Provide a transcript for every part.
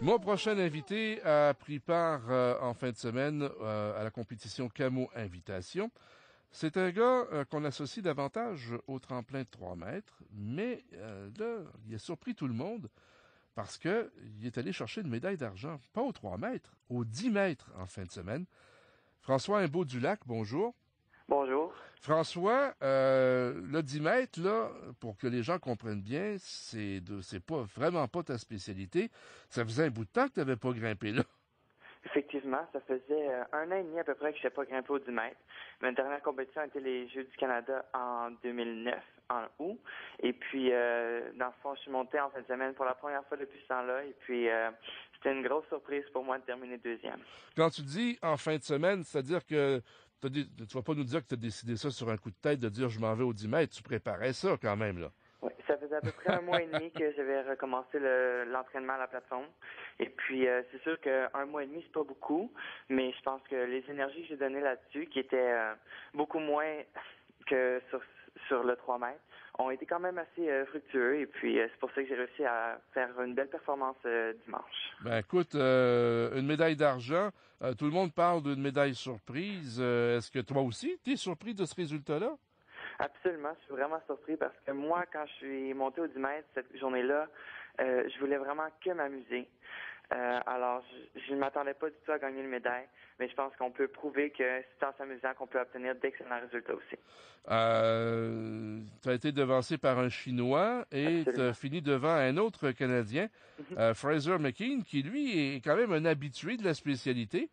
Mon prochain invité a pris part en fin de semaine à la compétition Camo Invitation. C'est un gars qu'on associe davantage au tremplin de 3 mètres, mais là, il a surpris tout le monde parce que il est allé chercher une médaille d'argent, pas aux 3 mètres, aux 10 mètres en fin de semaine. François Imbeau-Dulac, bonjour. Bonjour. François, le 10 mètres, là, pour que les gens comprennent bien, c'est vraiment pas ta spécialité. Ça faisait un bout de temps que tu n'avais pas grimpé là. Effectivement, ça faisait 1 an et demi à peu près que je n'ai pas grimpé au 10 mètres. Ma dernière compétition était les Jeux du Canada en 2009, en août. Et puis, dans le fond, je suis monté en fin de semaine pour la première fois depuis ce temps-là. Et puis, c'était une grosse surprise pour moi de terminer deuxième. Quand tu dis en fin de semaine, c'est-à-dire que tu vas pas nous dire que tu as décidé ça sur un coup de tête, de dire je m'en vais au 10 mètres. Tu préparais ça quand même, là. Oui, ça faisait à peu près 1 mois et demi que j'avais recommencé l'entraînement à la plateforme. Et puis, c'est sûr que 1 mois et demi, c'est pas beaucoup, mais je pense que les énergies que j'ai données là-dessus, qui étaient beaucoup moins que sur le 3 mètres, ont été quand même assez fructueux. Et puis, c'est pour ça que j'ai réussi à faire une belle performance dimanche. Ben écoute, une médaille d'argent, tout le monde parle d'une médaille surprise. Est-ce que toi aussi, tu es surpris de ce résultat-là? Absolument, je suis vraiment surpris parce que moi, quand je suis monté au 10 mètres cette journée-là, je voulais vraiment que m'amuser. Alors, je ne m'attendais pas du tout à gagner une médaille, mais je pense qu'on peut prouver que c'est en s'amusant qu'on peut obtenir d'excellents résultats aussi. Tu as été devancé par un Chinois et tu as Absolument. fini devant un autre Canadien, Fraser McKean, qui lui est quand même un habitué de la spécialité.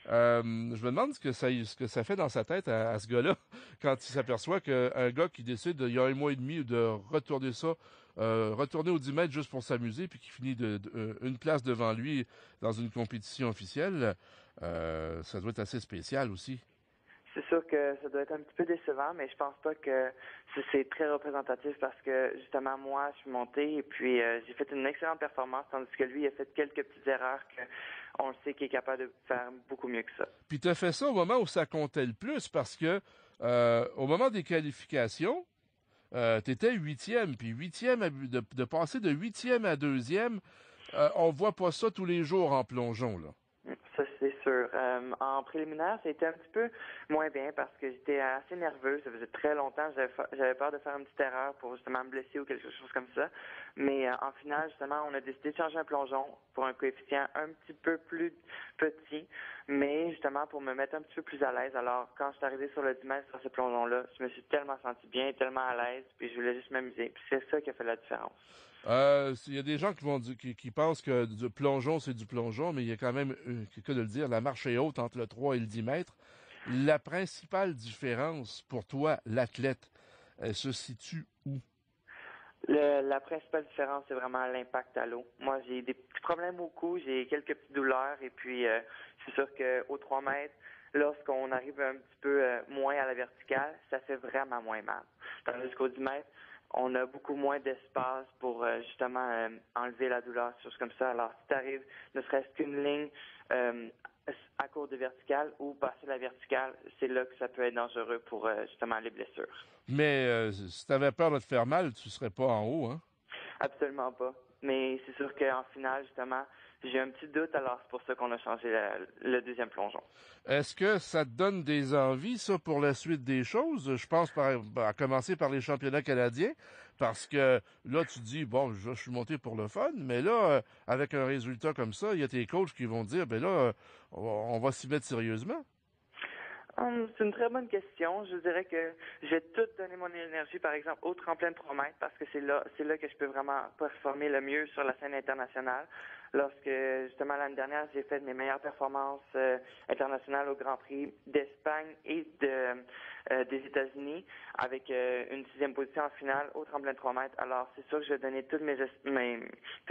Je me demande ce que ça fait dans sa tête à ce gars-là quand il s'aperçoit qu'un gars qui décide il y a 1 mois et demi de retourner retourner au 10 mètres juste pour s'amuser puis qui finit une place devant lui dans une compétition officielle, ça doit être assez spécial aussi. C'est sûr que ça doit être un petit peu décevant, mais je pense pas que c'est très représentatif parce que justement moi je suis monté et puis j'ai fait une excellente performance tandis que lui il a fait quelques petites erreurs qu'on le sait qu'il est capable de faire beaucoup mieux que ça. Puis tu as fait ça au moment où ça comptait le plus parce que au moment des qualifications, t'étais huitième, puis huitième de passer de huitième à deuxième, on voit pas ça tous les jours en plongeon là. Ça, c'est sûr. En préliminaire, ça a été un petit peu moins bien parce que j'étais assez nerveux. Ça faisait très longtemps. J'avais peur de faire une petite erreur pour justement me blesser ou quelque chose comme ça. Mais en finale, justement, on a décidé de changer un plongeon pour un coefficient un petit peu plus petit, mais justement pour me mettre un petit peu plus à l'aise. Alors, quand je suis arrivé sur le 10 mètres sur ce plongeon-là, je me suis tellement senti bien, tellement à l'aise, puis je voulais juste m'amuser. Puis c'est ça qui a fait la différence. Il y a des gens qui pensent que du plongeon, c'est du plongeon, mais il y a quand même, que de le dire, la marche est haute entre le 3 et le 10 mètres. La principale différence pour toi, l'athlète, elle se situe où? La principale différence, c'est vraiment l'impact à l'eau. Moi, j'ai des petits problèmes au cou, j'ai quelques petites douleurs, et puis c'est sûr qu'au 3 mètres, lorsqu'on arrive un petit peu moins à la verticale, ça fait vraiment moins mal. Tandis qu'au 10 mètres, on a beaucoup moins d'espace pour justement enlever la douleur, choses comme ça. Alors, si tu arrives ne serait-ce qu'une ligne à court de verticale ou passer la verticale, c'est là que ça peut être dangereux pour justement les blessures. Mais si tu avais peur de te faire mal, tu serais pas en haut, hein? Absolument pas. Mais c'est sûr qu'en finale, justement, j'ai un petit doute, alors c'est pour ça qu'on a changé le deuxième plongeon. Est-ce que ça te donne des envies, ça, pour la suite des choses? Je pense à commencer par les championnats canadiens, parce que là, tu dis, bon, je suis monté pour le fun, mais là, avec un résultat comme ça, il y a tes coachs qui vont dire, ben là, on va s'y mettre sérieusement. C'est une très bonne question. Je dirais que je vais tout donner mon énergie, par exemple, au tremplin de 3 mètres, parce que c'est là que je peux vraiment performer le mieux sur la scène internationale. Lorsque, justement, l'année dernière, j'ai fait mes meilleures performances internationales au Grand Prix d'Espagne et des États-Unis, avec une 6e position en finale au tremplin de 3 mètres. Alors, c'est sûr que je vais donner toute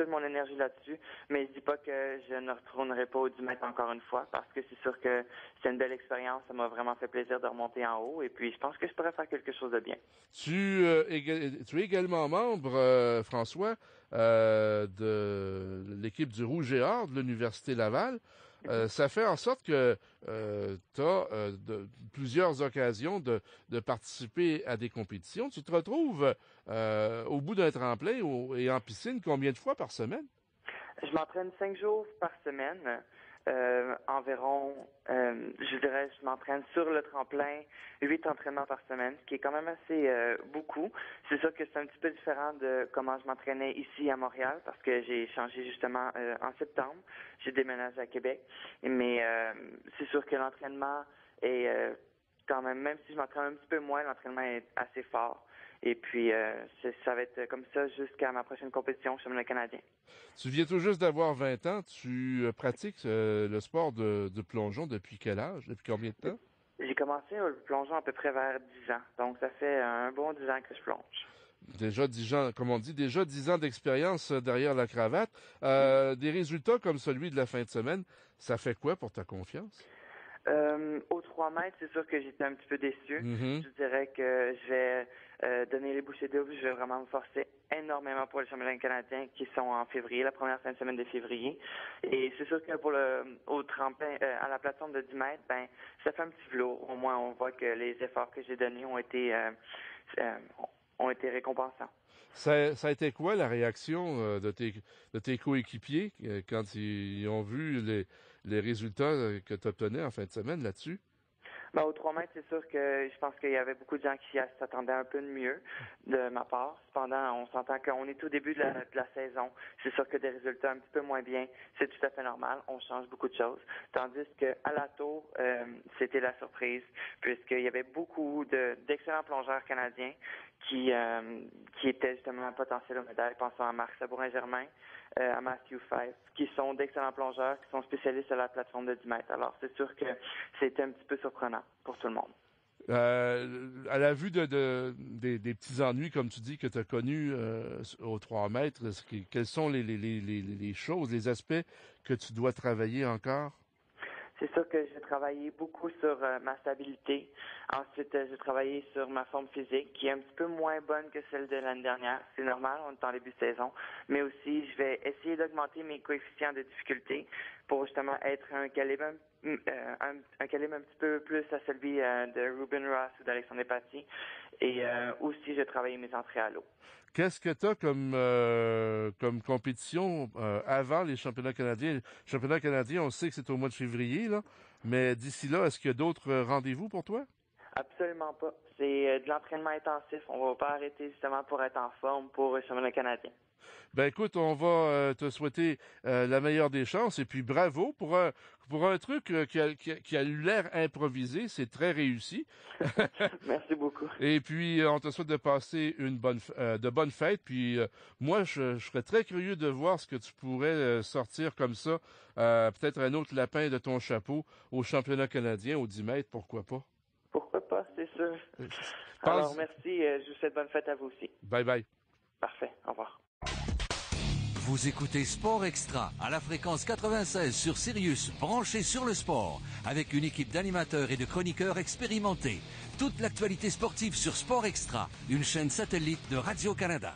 mon énergie là-dessus, mais je dis pas que je ne retournerai pas au 10 mètres encore une fois, parce que c'est sûr que c'est une belle expérience. Ça m'a vraiment fait plaisir de remonter en haut, et puis je pense que je pourrais faire quelque chose de bien. Tu es également membre, François, de l'équipe du Rouge et Or de l'Université Laval. Ça fait en sorte que tu as plusieurs occasions de participer à des compétitions. Tu te retrouves au bout d'un tremplin et en piscine combien de fois par semaine? Je m'entraîne 5 jours par semaine. Environ, je dirais, je m'entraîne sur le tremplin 8 entraînements par semaine, ce qui est quand même assez beaucoup. C'est sûr que c'est un petit peu différent de comment je m'entraînais ici à Montréal, parce que j'ai changé justement en septembre. J'ai déménagé à Québec. Mais c'est sûr que l'entraînement est quand même si je m'entraîne un petit peu moins, l'entraînement est assez fort. Et puis, ça va être comme ça jusqu'à ma prochaine compétition au championnat canadien. Tu viens tout juste d'avoir 20 ans. Tu pratiques le sport de plongeon depuis quel âge? Depuis combien de temps? J'ai commencé le plongeon à peu près vers 10 ans. Donc, ça fait un bon 10 ans que je plonge. Déjà 10 ans, comme on dit, déjà 10 ans d'expérience derrière la cravate. Des résultats comme celui de la fin de semaine, ça fait quoi pour ta confiance? Aux 3 mètres, c'est sûr que j'étais un petit peu déçu. Mm-hmm. Je dirais que je vais donner les bouchées doubles. Je vais vraiment me forcer énormément pour les championnats canadiens qui sont en février, la première fin de semaine de février. Et c'est sûr que pour au tremplin, à la plateforme de 10 mètres, ben ça fait un petit velours. Au moins, on voit que les efforts que j'ai donnés ont été récompensants. Ça a été quoi la réaction de tes coéquipiers quand ils ont vu les résultats que tu obtenais en fin de semaine là-dessus? Ben, aux 3 mètres, c'est sûr que je pense qu'il y avait beaucoup de gens qui s'attendaient un peu de mieux de ma part. Cependant, on s'entend qu'on est au début de la saison. C'est sûr que des résultats un petit peu moins bien, c'est tout à fait normal. On change beaucoup de choses. Tandis que à la tour, c'était la surprise, puisqu'il y avait beaucoup d'excellents plongeurs canadiens qui étaient justement potentiels aux médailles. Pensons à Marc Sabourin-Germain, à Matthew Fife, qui sont d'excellents plongeurs, qui sont spécialistes à la plateforme de 10 mètres. Alors, c'est sûr que c'était un petit peu surprenant pour tout le monde. À la vue des petits ennuis, comme tu dis, que tu as connus aux 3 mètres, quelles sont les choses, les aspects que tu dois travailler encore? C'est sûr que j'ai travaillé beaucoup sur ma stabilité. Ensuite, j'ai travaillé sur ma forme physique, qui est un petit peu moins bonne que celle de l'année dernière. C'est normal, on est en début de saison. Mais aussi, je vais essayer d'augmenter mes coefficients de difficulté pour justement être un calibre un petit peu plus à celui de Ruben Ross ou d'Alexandre Paty. Et aussi, j'ai travaillé mes entrées à l'eau. Qu'est-ce que tu as comme compétition avant les championnats canadiens? Les championnats canadiens, on sait que c'est au mois de février, là, mais d'ici là, est-ce qu'il y a d'autres rendez-vous pour toi? Absolument pas. C'est de l'entraînement intensif. On va pas arrêter justement pour être en forme pour le championnat canadien. Ben écoute, on va te souhaiter la meilleure des chances et puis bravo pour un truc qui a eu l'air improvisé, c'est très réussi. Merci beaucoup. Et puis on te souhaite de passer de bonnes fêtes. Puis moi, je serais très curieux de voir ce que tu pourrais sortir comme ça, peut-être un autre lapin de ton chapeau au championnat canadien au 10 mètres, pourquoi pas? Pourquoi pas, c'est sûr. Alors merci, je vous souhaite bonne fête à vous aussi. Bye bye. Parfait, au revoir. Vous écoutez Sport Extra à la fréquence 96 sur Sirius, branché sur le sport, avec une équipe d'animateurs et de chroniqueurs expérimentés. Toute l'actualité sportive sur Sport Extra, une chaîne satellite de Radio-Canada.